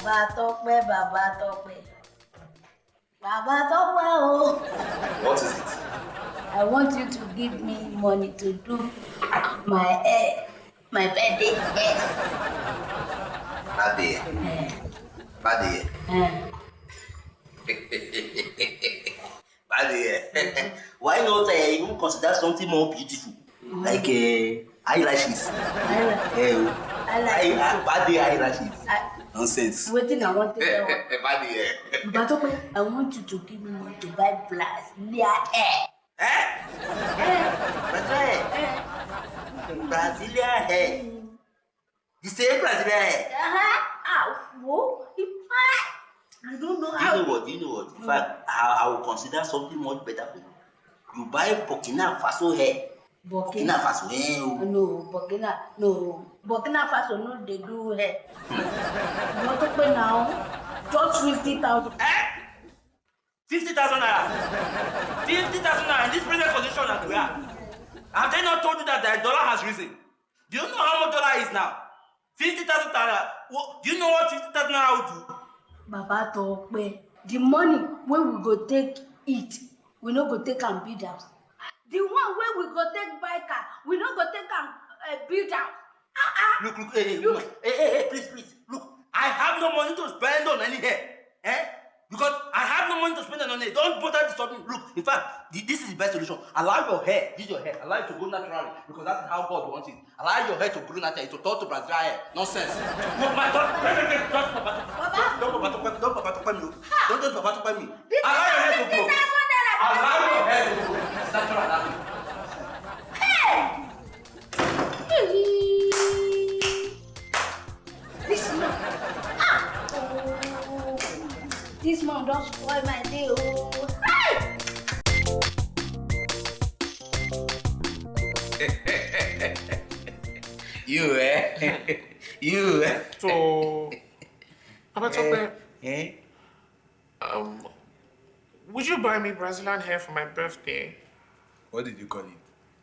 Oh. What is it? I want you to give me money to do my hair, my birthday hair. Birthday. Birthday. Birthday. Why not even consider something more beautiful, like eyelashes? Birthday eyelashes. Nonsense. Waiting, I want to tell you. Birthday. But I want you to give me money to buy Brazilian hair. Brazilian hair. You say Brazilian hair? I don't know Do how. you know what? In fact, I will consider something much better for you. You buy Burkina Faso hair. Burkina Faso hair. No, Burkina Faso no, they do hair. You want to pay now? Just 50,000. 50,000 naira. 50,000 naira in this present condition that we are. Have they not told you that the dollar has risen? Do you know how much dollar is now? 50,000 naira. Do you know what 50,000 naira will do? Baba Tope, the money where we go take eat, we no go take and build house. The one where we go take buy car, we no go take and build house. Look, hey, please. Look, I have no money to spend on any hair. Because I have no money to spend on it. Don't bother disturbing me. Look, in fact, this is the best solution. Allow your hair, allow it to grow naturally. Because that's how God wants it. Allow your hair to grow naturally, to turn to Brazilian hair. Nonsense. Look, my daughter, don't me. Allow your hair to grow. Allow your hair to grow. It's natural that way. This man don't spoil my day. You. So, Papa Tope, would you buy me Brazilian hair for my birthday? What did you call it?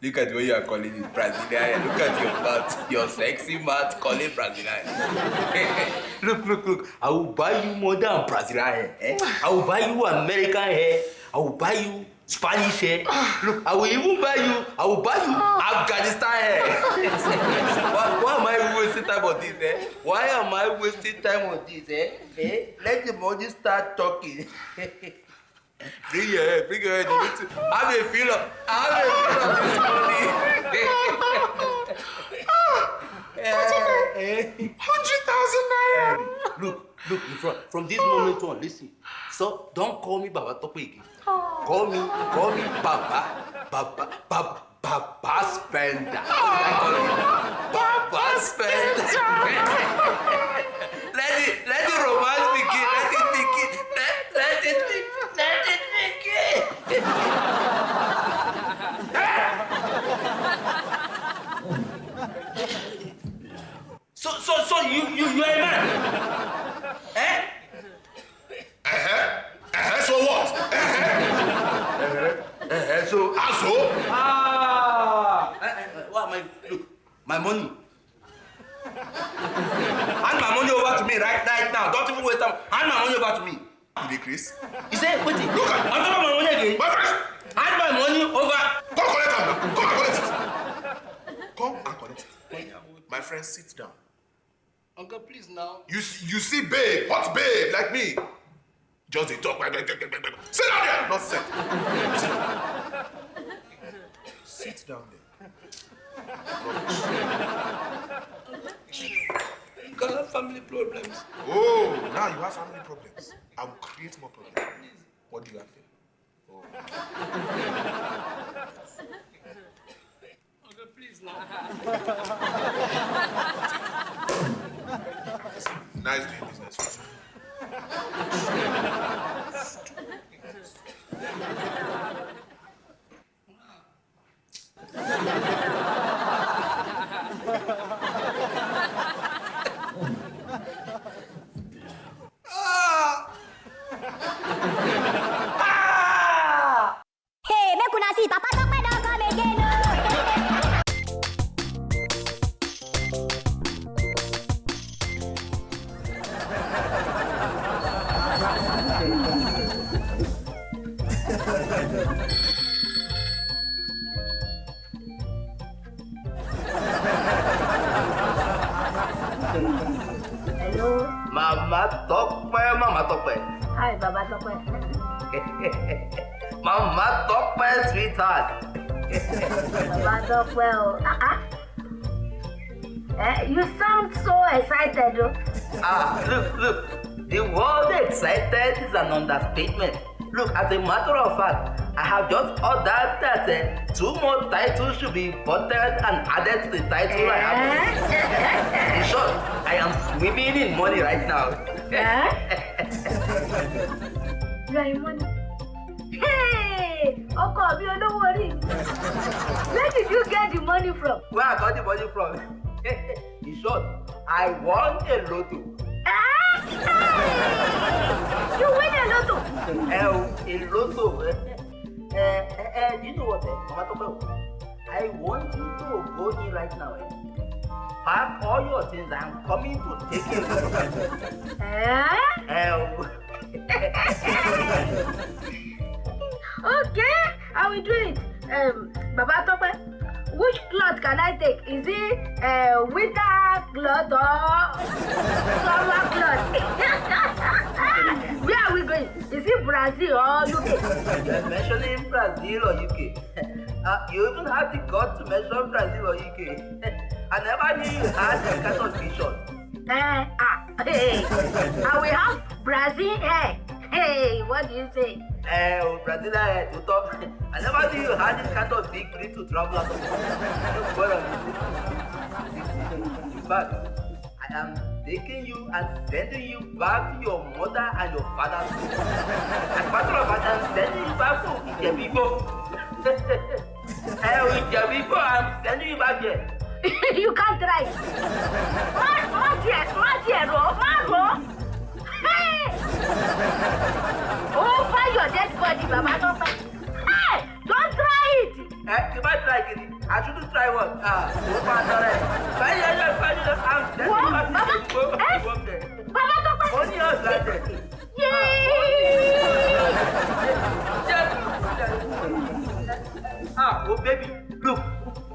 Look at what you are calling it, Brazilian hair. Look at your mouth, your sexy mouth, call it Brazilian. Look. I will buy you more than Brazilian hair. I will buy you American hair. I will buy you Spanish hair. Look, I will even buy you Afghanistan hair. Why am I wasting time on this, Why am I wasting time on this, Let the money start talking. Bring your head. You need to have a feel of this money. 100,000 naira. Look, from this moment on, listen. So don't call me Baba Tope again. Call me Baba Spender. Baba Spender. Let the romance begin. Let it begin. So you're a man? So what? So what am I? Look, my money. Hand my money over to me right now. Don't even waste time. Hand my money over to me. You dey Chris? You say, wait, look at on top of my money again. My friend! Hand my money over. Come collect it. Come and collect it. My friend, sit down. Uncle, please now. You see babe, hot babe like me. Just dey talk. Sit down there. Not sit. Sit down there. You got have family problems. Oh, now you have family problems. I will create more problems. What do you have here? Oh. Uncle, please now. Nice doing business with you. Hey, make una see Papa Tope don come again. Hello. Mama Tope. Hi, Baba Tope. Mama Tope, sweetheart. Baba Tope. You sound so excited. Look. The word excited is an understatement. Look, as a matter of fact, I have just ordered that 2 more titles should be imported and added to the title I have. In short, I am swimming in money right now. You are in money. Hey! Ọkọ mi olówó orí. Where did you get the money from? Where I got the money from? In short, I won a lotto. You win a lotto. A lotto. Do you know what? I want you to go in right now. Pack all your things. I'm coming to take you. Okay, I will do it. Baba Tope, which cloth can I take? Is it winter cloth or summer cloth? Where are we going? Is it Brazil or UK? You're mentioning Brazil or UK. You even have the guts to mention Brazil or UK. I never knew you had that kind of vision. Hey, I will have Brazil hair. Hey, what do you say? Brazil hair to talk. I never knew you had this kind of big breed to travel out of. In fact, I am taking you and sending you back to your mother and your father. As a matter of fact, I'm sending you back to Ijebibo. Ijebibo, I'm sending you back here. You can't drive. Hey! Over your dead body, Baba Tope. Hey! Don't try it! If I try it, I shouldn't try what? I'm Baba Tope! only us like that. Oh baby, look.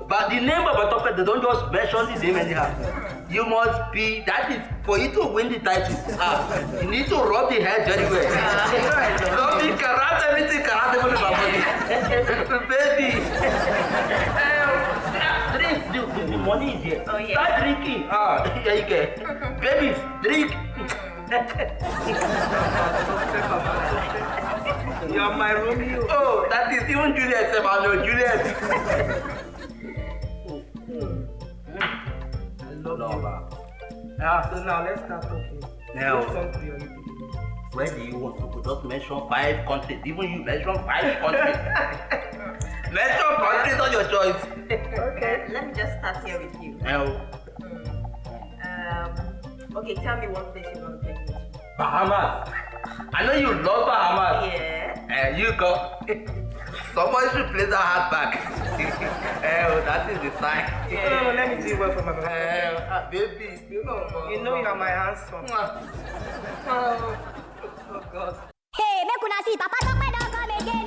But the name of a topic, they don't just mention the name anyhow. You must be, that is, for you to win the title, you need to rub the head very well. Rub the karate, everything karate for the body. Baby. Drink, the money is here. Oh, yeah. Start drinking. Here you go. Babies, drink. You are my Romeo. Oh, that is even Juliet, I know Juliet. So now let's start talking. Now, Which country are you thinking? where do you want to go? Just mention 5 countries. Even you mention 5 countries. Mention countries on your choice. Okay, let me just start here with you. Now, Okay, tell me one place you want to take me to. Bahamas. I know you love Bahamas. Yeah. You go. Somebody should play that hat back. That is the sign. No, let me see where from my Baby, You know you are my handsome. Oh God. Hey, make una see Papa Tope don come again.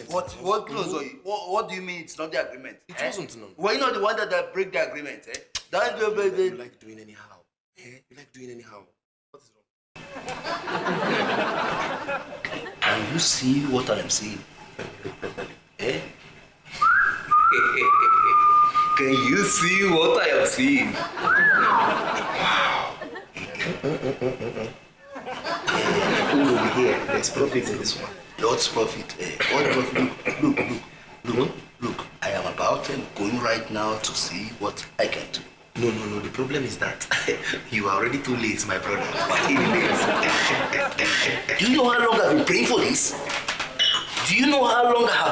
What close are you? What do you mean it's not the agreement? It wasn't, no. Were you not the one that break the agreement? Don't You like doing anyhow. You like doing anyhow. What is wrong? Can you see what I am seeing? Can you see what I am seeing? Over here, there's profit in this one. Lots profit. What profit? Look. I am about going right now to see what I can do. No. The problem is that you are already too late, my brother. Do you know how long I've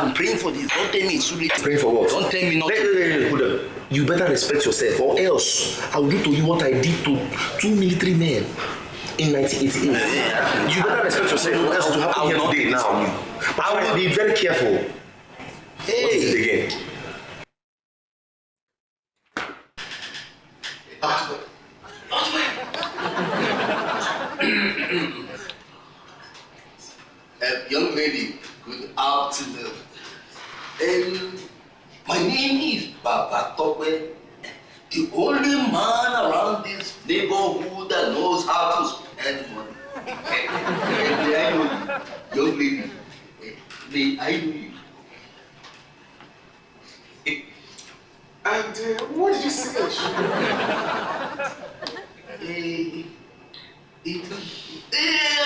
been praying for this? Don't tell me it's too late. Praying for what? Don't tell me nothing. Hey, hold on. You better respect yourself, or else I will do to you what I did to 2 military men in 1988. You better respect yourself, or else to happen here today now. But I will be very careful. Hey. What is it again? Young lady, good afternoon. My name is Baba Tope, the only man around this neighborhood that knows how to spend money. May I know you, young lady? May I know you? And what did you say?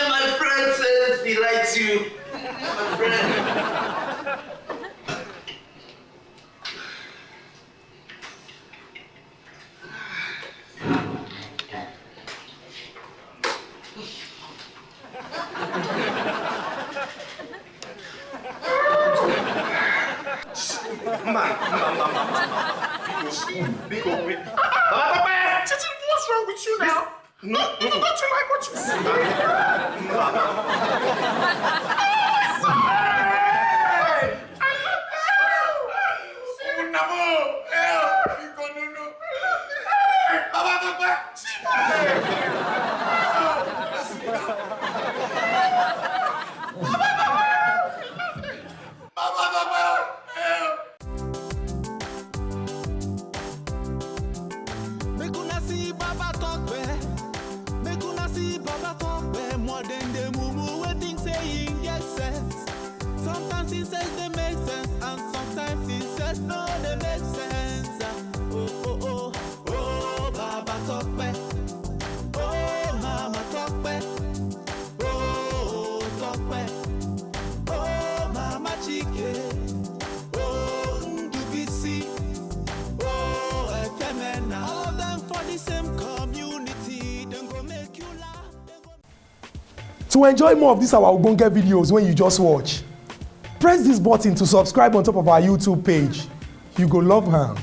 My friend says he likes you. My friend. Big old wait. What's wrong with you now? No, don't you like what you see? More than the moo waiting saying yes sense. Sometimes he says they make sense, and sometimes he says no, they make sense. Oh, Baba Tope. Oh, Mama Tope. Oh, Tope. Oh, Mama Chike. Oh, Ndubisi. Oh, Efemena. All of them for the same community. Don't go make you laugh. To enjoy more of these our Ogbonge videos when you just watch, press this button to subscribe on top of our YouTube page. You go love am.